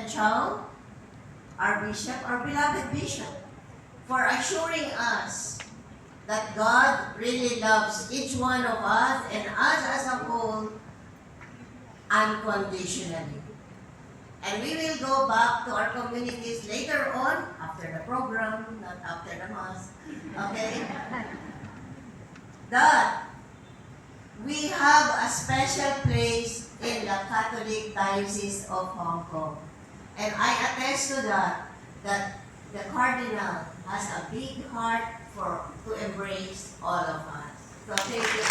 President Chow, our bishop, our beloved bishop, for assuring us that God really loves each one of us and us as a whole unconditionally. And we will go back to our communities later on, after the program, not after the mass, okay? That we have a special place in the Catholic Diocese of Hong Kong. And I attest to that the Cardinal has a big heart to embrace all of us. So thank you.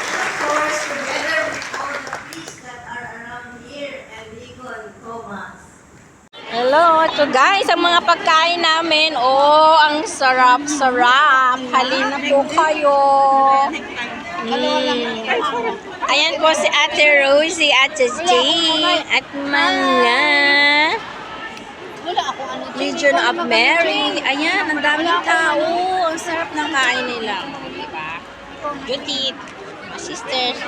And of course, together with all the priests that are around here and Deacon Thomas. Hello, ito guys, ang mga pagkain namin. Oh, ang sarap-sarap. Halina po kayo. Ayan po si Ate Rosie, Ate Jane, at mga Legion of Mary. Ayan, ang daming tao. Ang sarap ng kain nila. Diba? Judith, my sisters.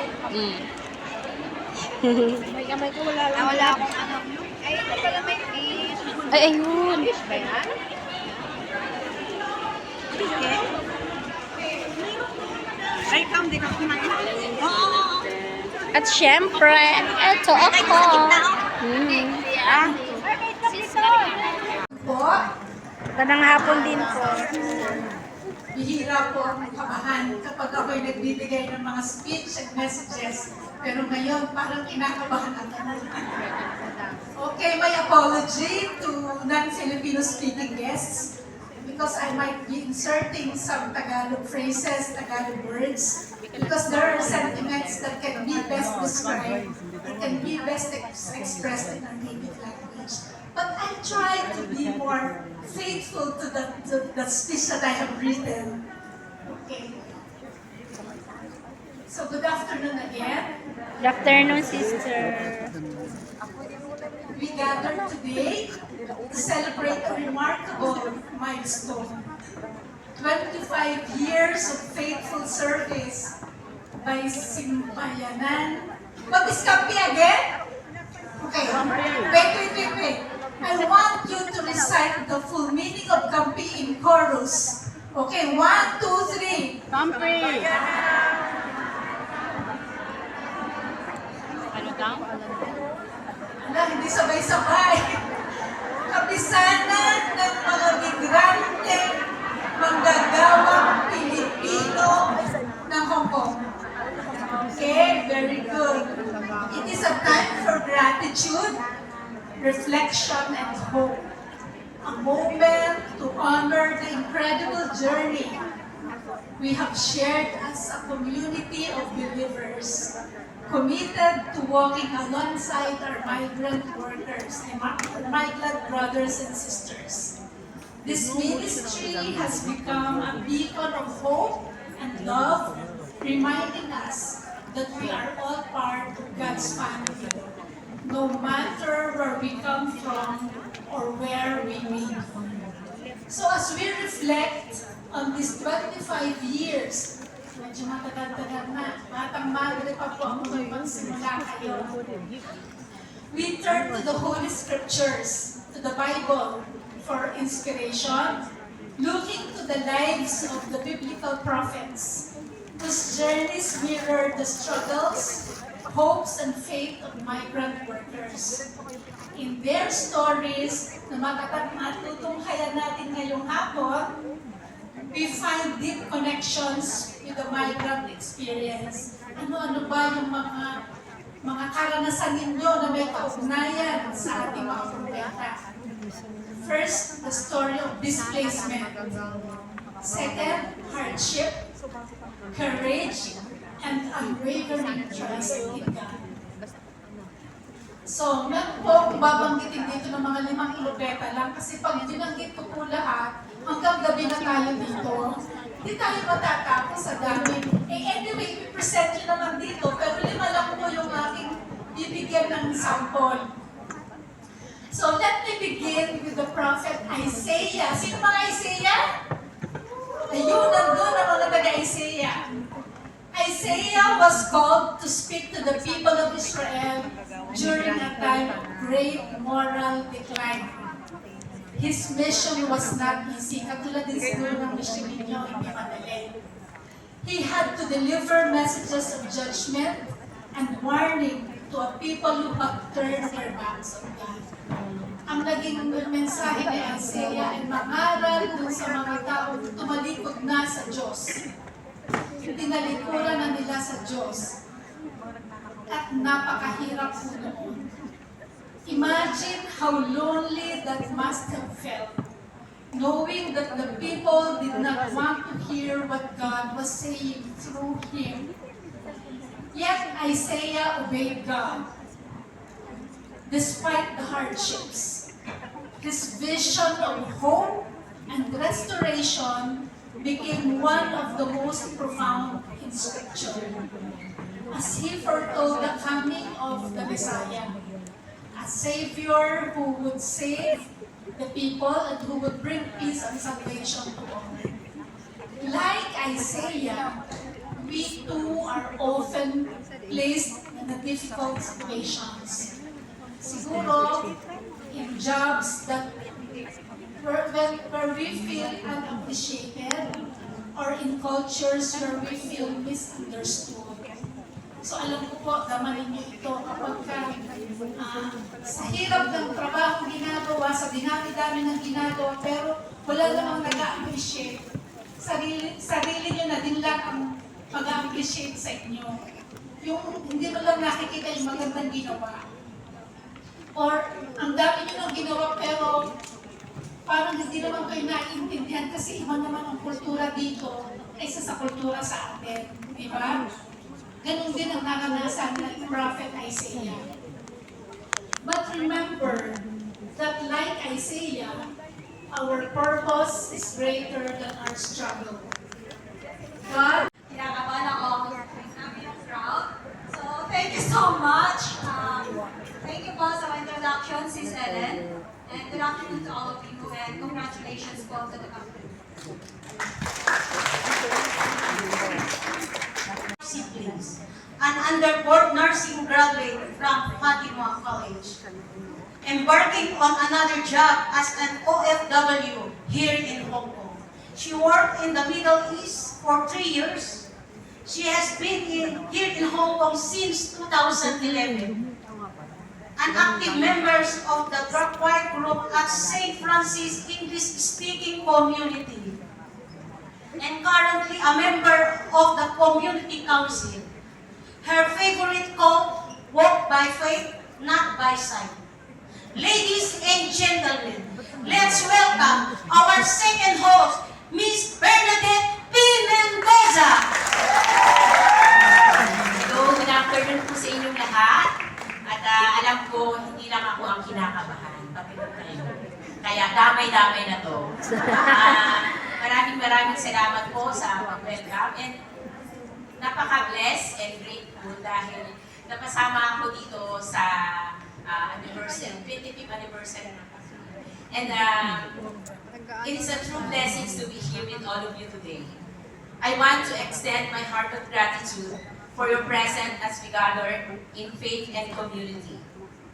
May kamay ko, wala akong ano. Ay, ito pala may fish. Ay, ayun. Fish ba yan? Chicken? Ay, come, di ka kumain. At syempre, eto ako. Po, Tanang hapon din po. bihira po ang kabahan kapag ako'y nagbibigay ng mga speech and messages. Pero ngayon, parang kinakabahan ako. Okay, my apology to non-Filipino speaking guests because I might be inserting some Tagalog phrases, Tagalog words, because there are sentiments that can be best described, that can be best expressed in our native language. But I try to be more faithful to the speech that I have written. Okay. So good afternoon again. Good afternoon, sister. We gathered today to celebrate a remarkable milestone. 25 years of faithful service by Simpayanan. What is Kampi again? Okay, wait. I want you to recite the full meaning of Kampi in chorus. Okay, 1, 2, 3. Kampi! Ano daw? Wala, hindi sabay-sabay. Kapisanan ng mga migrante, manggagawang Pilipino ng Hong Kong. Okay, very good. It is a time for gratitude, reflection, and hope. A moment to honor the incredible journey we have shared as a community of believers, committed to walking alongside our migrant workers, migrant brothers and sisters. This ministry has become a beacon of hope and love, reminding us that we are all part of God's family, no matter where we come from or where we meet. So as we reflect on these 25 years, medyo matagal-tagal na, batang-madre pa po ako nung magsimula kayo. We turn to the Holy Scriptures, to the Bible, for inspiration, looking to the lives of the biblical prophets, whose journeys mirror the struggles, hopes, and faith of migrant workers. In their stories na matutunghayan natin ngayong hapon, we find deep connections with the migrant experience. Ano-ano ba yung mga karanasan ninyo na may kaugnayan sa ating mga problema? First, the story of displacement. Second, hardship, courage, and unwavering trust in God. So, meron po akong babanggitin dito ng mga 5 ilobeta lang kasi pag binanggit ko po lahat, hanggang gabi na tayo dito, hindi tayo matatapos sa dami. Anyway, i-present nyo naman dito, pero 5 lang po yung aking bibigyan ng sample. So, let me begin with the prophet Isaiah. Sino mga Isaiah? Ayun, nandun ang mga taga-Isaiah. Isaiah was called to speak to the people of Israel during a time of great moral decline. His mission was not easy. Katulad din siguro ng mission ninyo, hindi madali. He had to deliver messages of judgment and warning to a people who have turned their backs on God. Ang naging mensahe ni Isaiah ay mangaral dun sa mga taong tumalikod na sa Diyos. Tinalikuran na nila sa Diyos. At napakahirap po noon. Imagine how lonely that must have felt, knowing that the people did not want to hear what God was saying through him. Yet Isaiah obeyed God, despite the hardships. His vision of hope and restoration became one of the most profound in Scripture, as he foretold the coming of the Messiah, a Savior who would save the people and who would bring peace and salvation to all. Like Isaiah, we too are often placed in the difficult situations. Siguro, in jobs that where we feel unappreciated, or in cultures where we feel misunderstood. So alam ko po, damanin niyo ito kapag sa hirap ng trabaho ginagawa, sa dinami-dami ng ginagawa, pero wala namang nag-appreciate. Sarili niyo na din lang ang mag-appreciate sa inyo. Yung hindi mo lang nakikita yung magandang ginawa. Or ang dami niyo nang ginawa pero parang hindi naman kayo naiintindihan kasi iba naman ang kultura dito kaysa sa kultura sa atin. Di ba? Ganun din ang naranasan ng Prophet Isaiah. But remember that like Isaiah, our purpose is greater than our struggle. God, Kinakabahan ako. I'm proud. So, thank you so much. Thank you po sa introduction, Sis Ellen. And good afternoon to all of you. And congratulations po to the company. Siblings, an underboard nursing graduate from Fatima College, embarking on another job as an OFW here in Hong Kong. She worked in the Middle East for 3 years. She has been here in Hong Kong since 2011. An active member of the choir group at St. Francis English-speaking community, and currently a member of the Community Council. Her favorite quote, walk by faith, not by sight. Ladies and gentlemen, let's welcome our second host, Miss Bernadette P. Mendoza. Hello, good afternoon po sa inyong lahat. At alam ko, hindi lang ako ang kinakabahan, pati po kayo. Kaya damay-damay na to. Maraming salamat po sa pag-welcome and napaka-blessed and grateful dahil napasama ako dito sa anniversary, 25th anniversary ng Panginoon. And it is a true blessing to be here with all of you today. I want to extend my heart of gratitude for your presence as we gather in faith and community.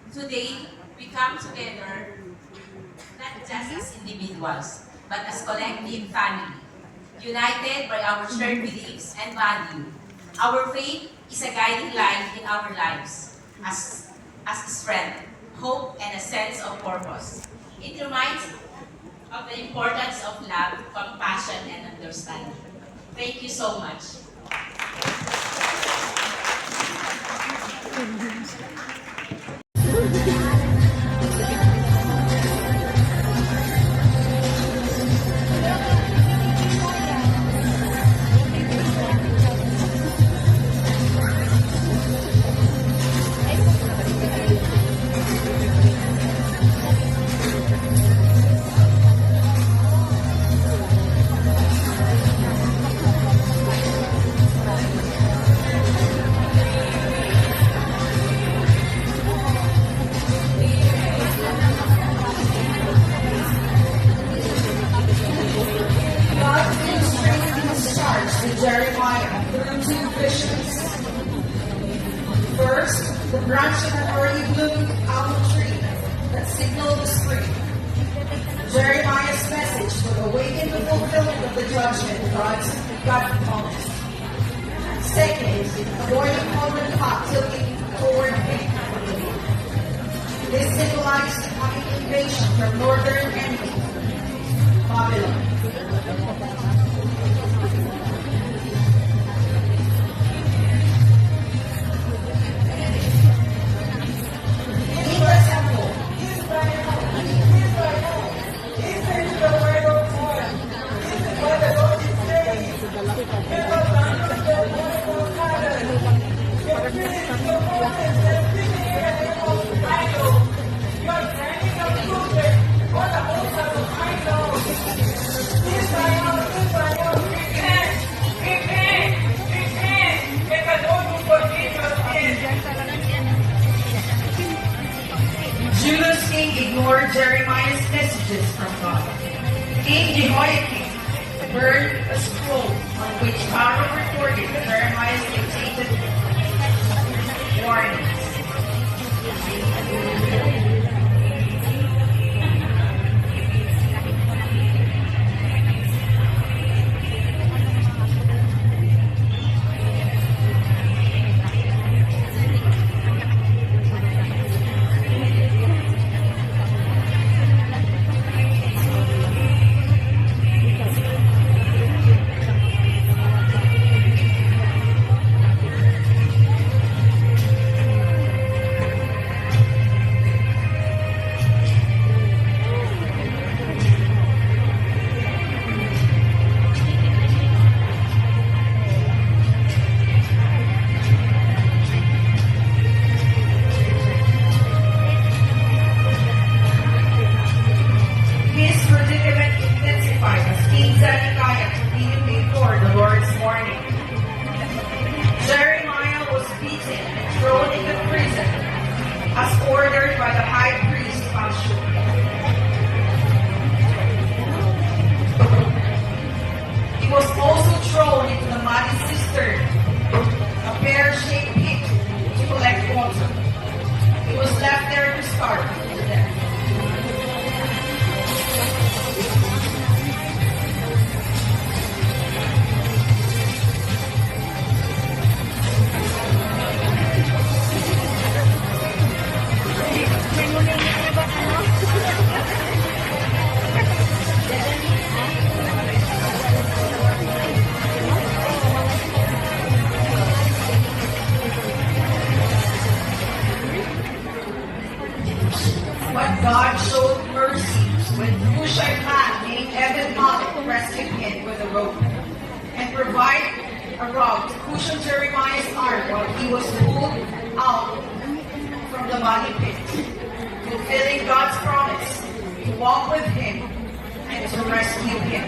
Today, we come together not just as individuals, but as collective family, united by our shared beliefs and value. Our faith is a guiding light in our lives, as strength, hope, and a sense of purpose. It reminds of the importance of love, compassion, and understanding. Thank you so much. bloom apple tree that signaled the spring. Jeremiah's message would awaken the fulfillment of the judgment God promised. Second, avoid the common path tilting toward victory. This symbolized the coming invasion from northern enemy, Babylon. Judah's king ignored Jeremiah's messages from God. King Jehoiakim burned a scroll on which Aaron recorded Jeremiah's dictated warnings. Jeremiah was beaten and thrown into prison as ordered by the high priest Pashur. He was also thrown into the muddy cistern, a pear-shaped pit to collect water. He was left there to starve to death. But God showed mercy when Cushite man named Ebed-Melech rescued him with a rope and provided a route to cushion Jeremiah's arm while he was pulled out from the muddy pit, fulfilling God's promise to walk with him and to rescue him.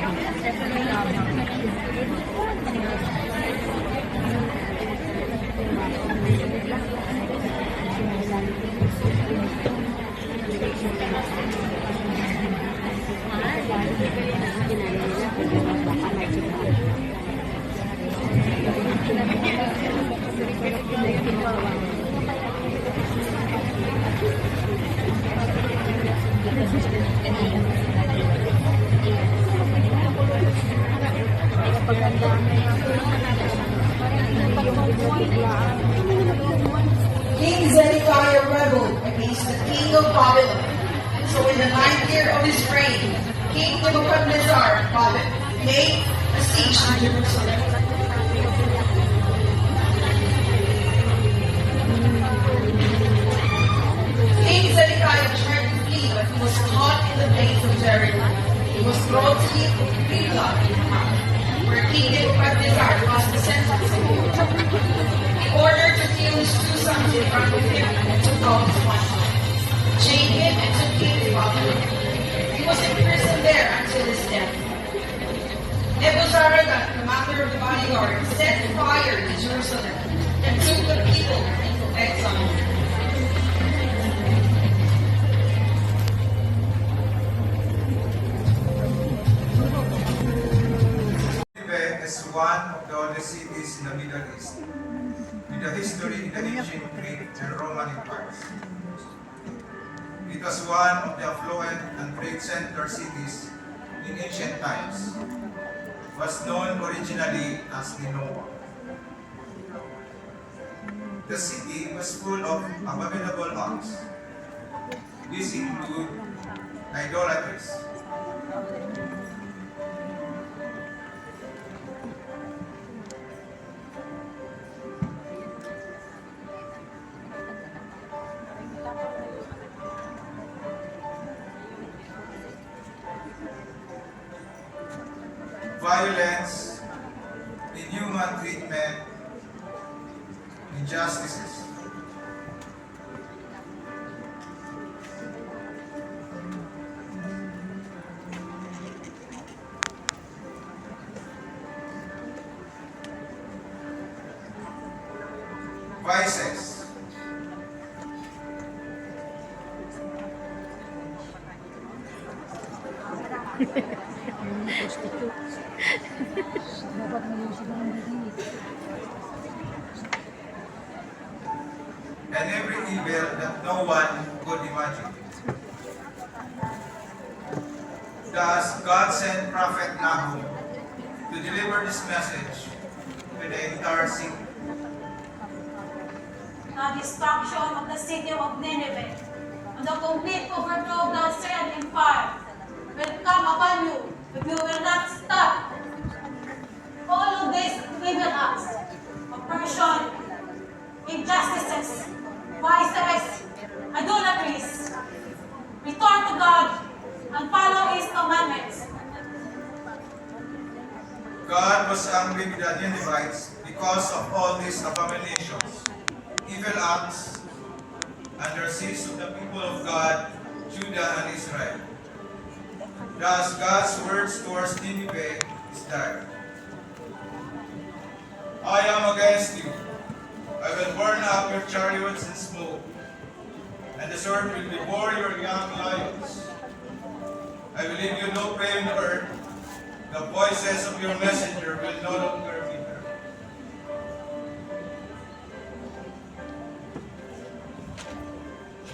King Zedekiah rebelled against the king of Babylon. So in the 9th year of his reign, King Nebuchadnezzar laid a siege to Jerusalem. King Zedekiah tried to flee, but he was caught in the blaze of Jericho. He was brought to Riblah, where King Nebuchadnezzar was the sentence of him. He ordered to kill his 2 sons in front of him and took out his 1 son, chained him and took him to Babylon. He was imprisoned there until his death. Nebuzaradan, commander of the bodyguard, set fire to Jerusalem and took the people into exile. Is one of the oldest cities in the Middle East, with a history in the ancient Greek and Roman empires. It was one of the affluent and trade center cities in ancient times. Was known originally as Nineveh. The city was full of abominable acts. These include idolatries, violence, inhuman treatment, injustices. Vices, and every evil that no one could imagine. Thus, God sent Prophet Nahum to deliver this message to the entire city. The destruction of the city of Nineveh and the complete overthrow of the Assyrian Empire will come upon you if you will not stop all of these evil acts, oppression, injustices, vices, idolatries. Return to God and follow His commandments. God was angry with the Ninevites because of all these abominations, evil acts, and their sins of the people of God, Judah and Israel. Thus, God's words towards Nineveh is that, I am against you. I will burn up your chariots in smoke, and the sword will devour your young lions. I will leave you no prey on the earth. The voices of your messenger will no longer be heard.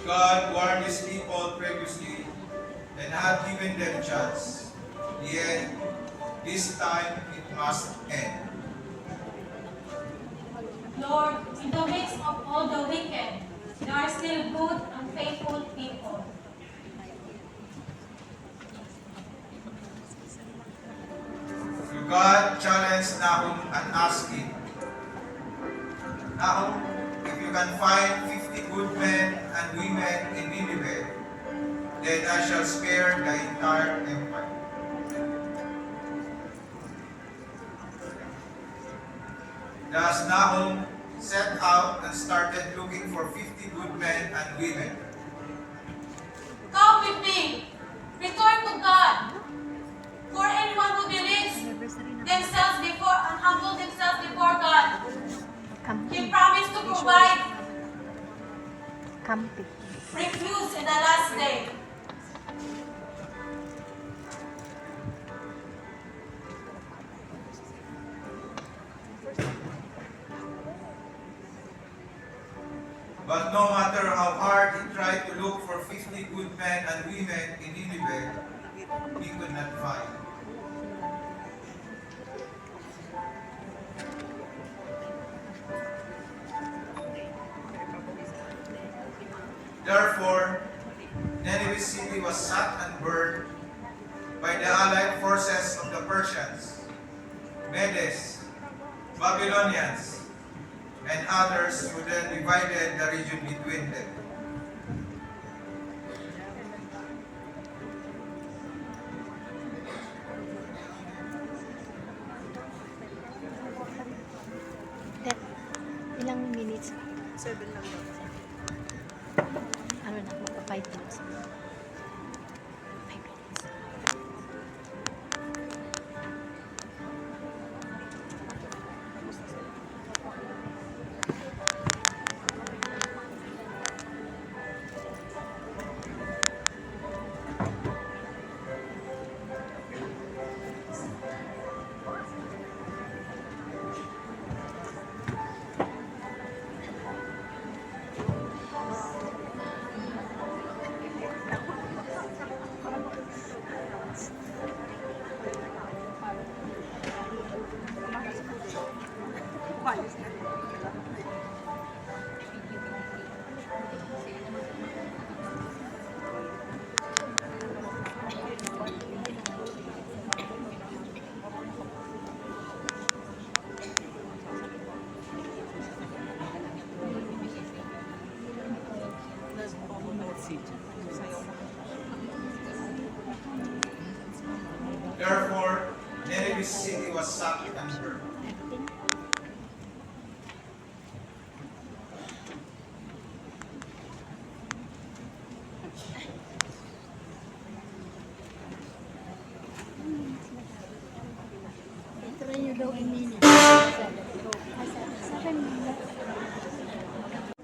God warned his people previously and had given them chance. Yet, this time it must end. Lord, in the midst of all the wicked, there are still good and faithful people. God challenged Nahum and asked him, Nahum, if you can find 50 good men and women in Nineveh, then I shall spare the entire empire. Thus Nahum set out and started looking for 50 good men and women. Come with me. Return to God. For anyone who believes themselves before and humble themselves before God, He promised to provide refuge in the last day. But no matter how hard he tried to look for 50 good men and women in Nineveh, he could not find. Therefore, Nineveh city was sacked and burned by the allied forces of the Persians, Medes, Babylonians, and others who then divided the region between them. Ilang minutes? 7 lang daw. Ano na, magpa 5 minutes. 5 minutes. Therefore, Nineveh city was sacked and burned.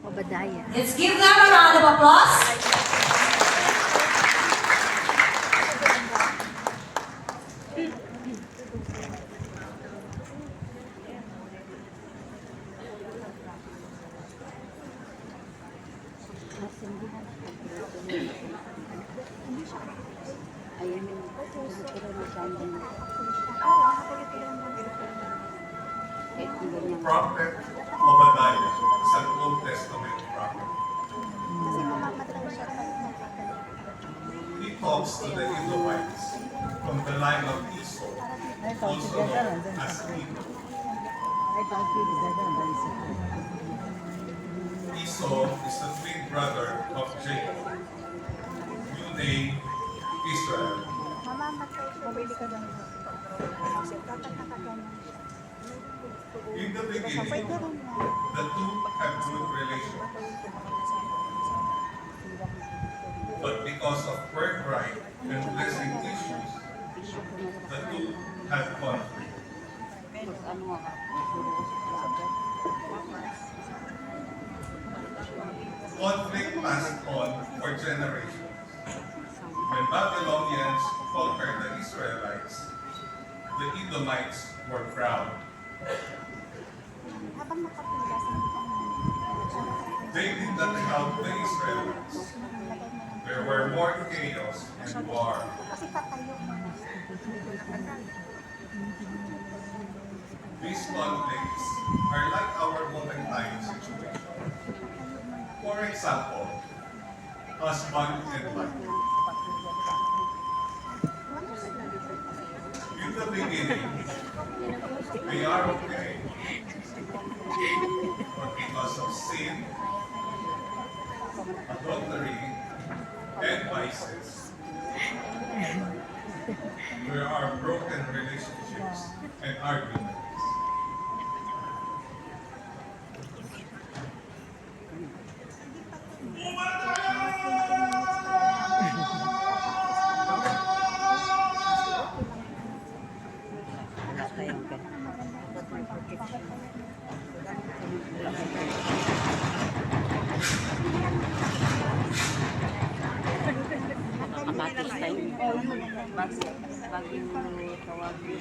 Obadiah. Let's give them a round of applause. Prophet Obadiah is an Old Testament prophet. He talks to the Edomites from the line of Esau, also known as Edom. Esau is the twin brother of Jacob, new name Israel. In the beginning, the two had good relations. But because of birthright and blessing issues, the two had conflict. Conflict passed on for generations. When Babylonians conquered the Israelites, the Edomites were proud. They did not help the Israelites. There were more chaos and war. These conflicts are like our modern time situation. For example, husband and wife. In the beginning, they are okay. But because of sin, adultery, and vices, there are broken relationships and arguments. Amatis tayo. Bagong tawagin.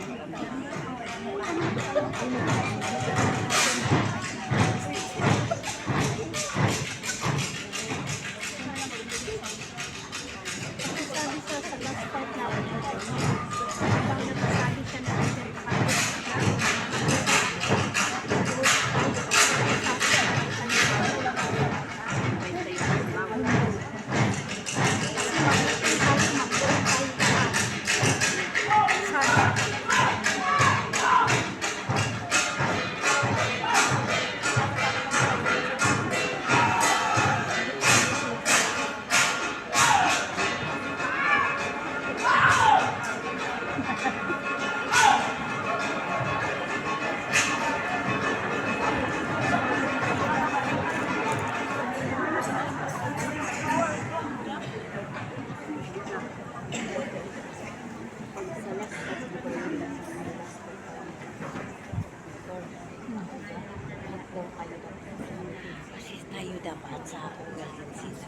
Kasi tayo dapat sa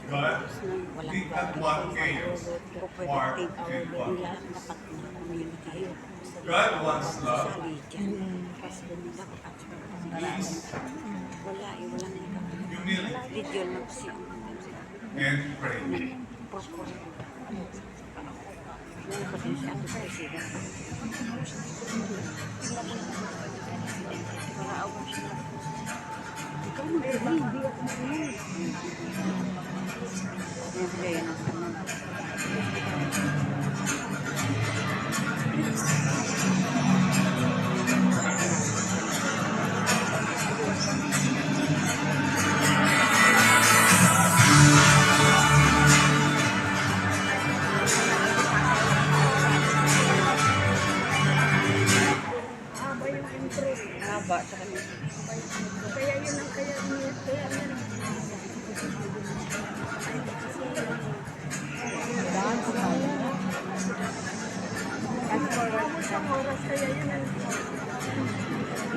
God did not want chaos, war, and conflict. God wants love, peace, humility, and praise.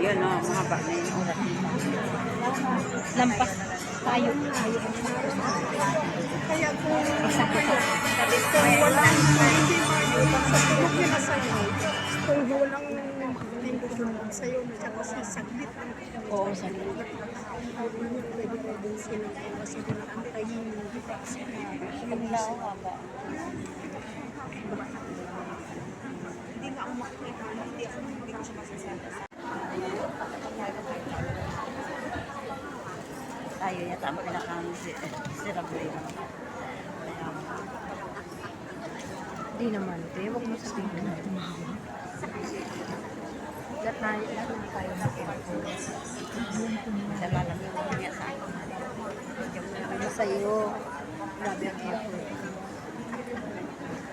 Yun o, mahaba na yung oras. Lampas tayo. Kaya kung walang hindi mayutang sa tulog nila sa'yo, kung walang tingkulong sa'yo, masyado sa saglit lang. Oo, sabi. Pwede din sila kasi antayin mo. Hindi nga ako makikita, hindi ko siya masasabi. Tayo yata ang pinaka-sirable. Hindi naman, te. Huwag mo sabihin na tumawa. Lahat tayo na effort. Dala lang yung kanya sa akin. Ano sa'yo? Grabe ang effort.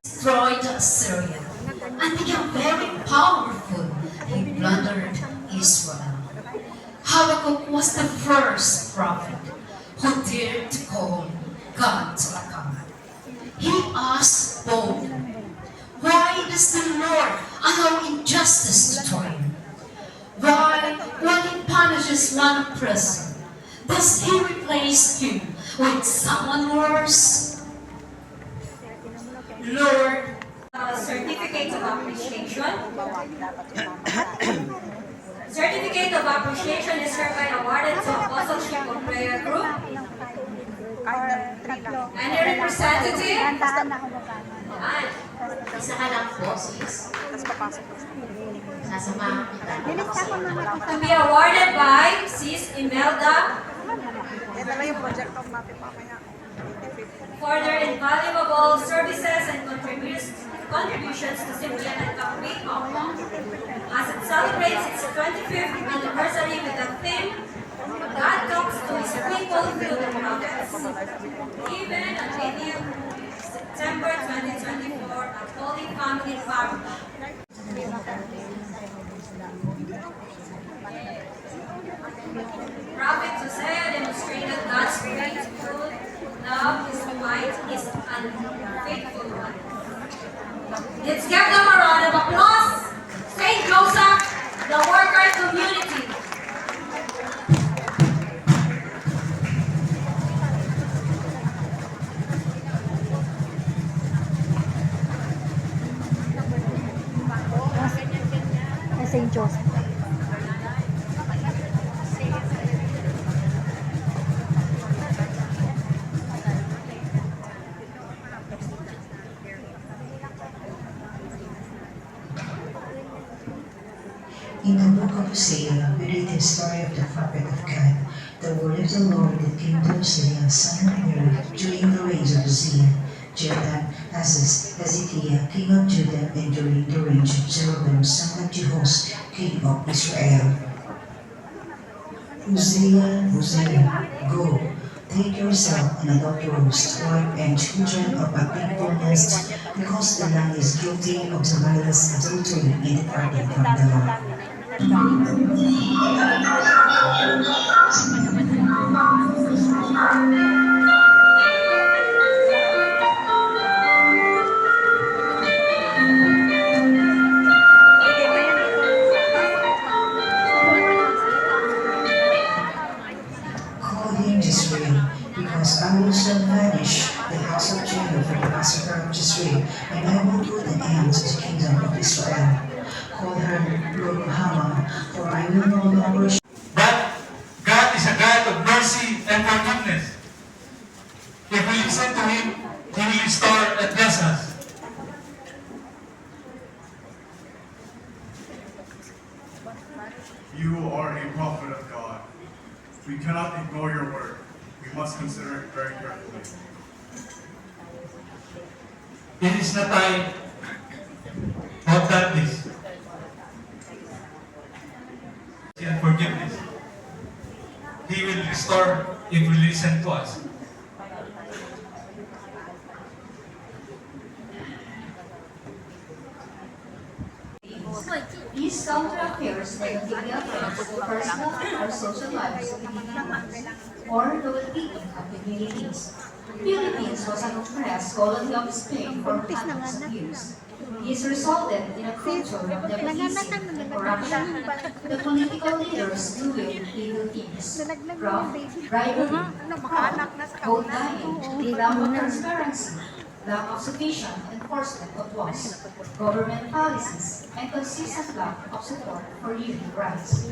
Destroyed Assyria and became very powerful. He plundered Israel. Habakkuk was the first prophet who dared to call God to account. He asked boldly, "Why does the Lord allow injustice to triumph? Why, when He punishes one person, does He replace him with someone worse? Lord, Certificate of appreciation. Certificate of appreciation is hereby awarded to Apostleship of Prayer Group. Any representative? Yan. isa ka lang po, sis. Sasamahan kita. To be awarded by Sis Imelda for their invaluable services and contributions to Simple and Catholic Hong Kong as it celebrates its 25th anniversary with the theme God talks to His people through the prophets, given on 18th September 2024 at Holy Family Parish. Prophet Hosea demonstrated God's great good, love, His might, His unfaithful one. Let's give them a round of applause. St. Joseph, the worker community. St. Joseph. In the book of Hosea, we read the story of the prophet of God, the word of the Lord that came to Hosea, son of Mary, during the reigns of Uzziah, Jotham, Ahaz, Hezekiah, king of Judah, and during the reign of Jeroboam, son of Jehoash, king of Israel. Hosea, Hosea, go, take yourself an adulterous wife and children of a faithfulness, because the land is guilty of the vilest adultery and departed from the Lord. Call him Jezreel, because I will soon banish the house of Judah from the massacre of Jezreel, and I will put an end to the kingdom of Israel. Call her Ruhama, for I will no longer But God is a God of mercy and forgiveness. If we listen to Him, He will restore and bless us. You are a prophet of God. We cannot ignore your word. We must consider it very carefully. It is not I who have done this. And forgiveness. He will restore if we listen to us. These counter affairs negatively affect personal or social lives of individuals or the well-being of communities. Philippines was an oppressed colony of Spain for hundreds of years. This resulted in a culture of nepotism and corruption. The political leaders doing evil things, graft, bribery, fraud, vote buying, lack of transparency, lack of sufficient enforcement of laws, government policies, and consistent lack of support for human rights.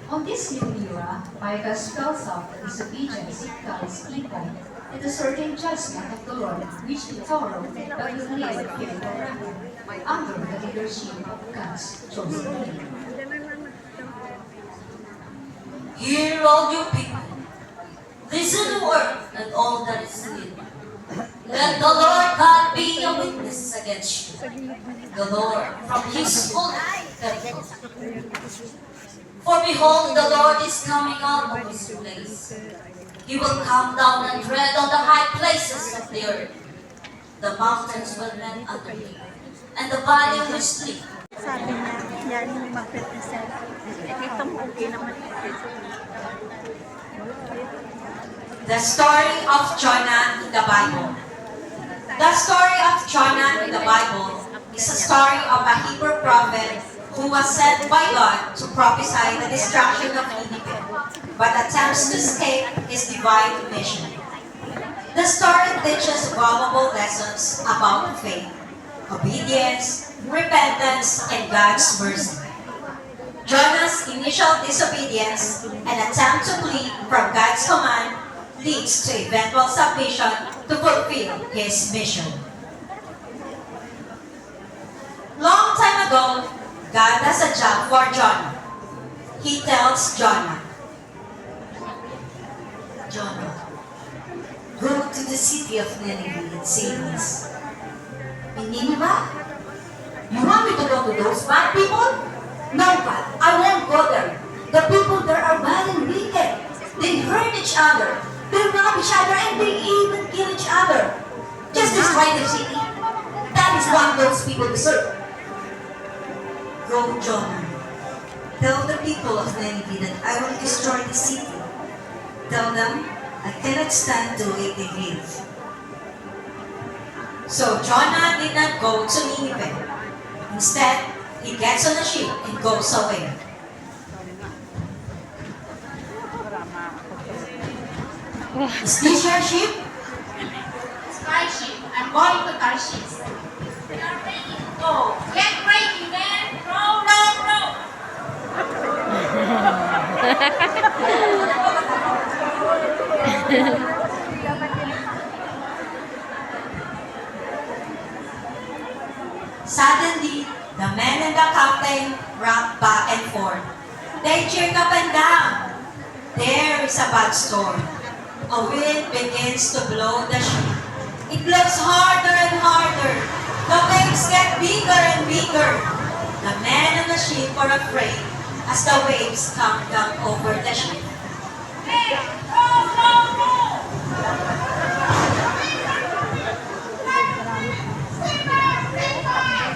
On this new era, Micah spells out the disobedience of God's people and the certain judgment of the Lord which he thorough but will never give forever, under the leadership of God's chosen people. Hear all you people. Listen to earth and all that is in it. Let the Lord God be a witness against you. The Lord from his holy temple. For behold, the Lord is coming out of his place. He will come down and tread on the high places of the earth. The mountains will melt under him, and the valley will sleep. Sabi niya, yan yung mag-present. Ito mo okay naman. The story of Jonah in the Bible. The story of Jonah in the Bible is a story of a Hebrew prophet who was sent by God to prophesy the destruction of Nineveh, but attempts to escape his divine mission. The story teaches valuable lessons about faith, obedience, repentance, and God's mercy. Jonah's initial disobedience and attempt to flee from God's command leads to eventual submission to fulfill his mission. Long time ago, God has a job for Jonah. He tells Jonah, Jonah, go to the city of Nineveh and say this. In Nineveh? You want me to go to those bad people? No, God, I won't go there. The people there are bad and wicked. They hurt each other. They rob each other and they even kill each other. Just destroy the city. That is what those people deserve. Go, Jonah. Tell the people of Nineveh that I will destroy the city. Tell them I cannot stand to it they live. So Jonah did not go to Nineveh. Instead, he gets on a ship and goes away. Is this your ship? It's my ship. I'm going to Tarshish. We are ready to go. Get ready, man. Row, row, row. Suddenly, the men and the captain rocked back and forth. They jerk up and down. There is a bad storm. A wind begins to blow the ship. It blows harder and harder. The waves get bigger and bigger. The men on the ship are afraid as the waves come down over the ship. Hey, row, row, row. Steamer, steamer.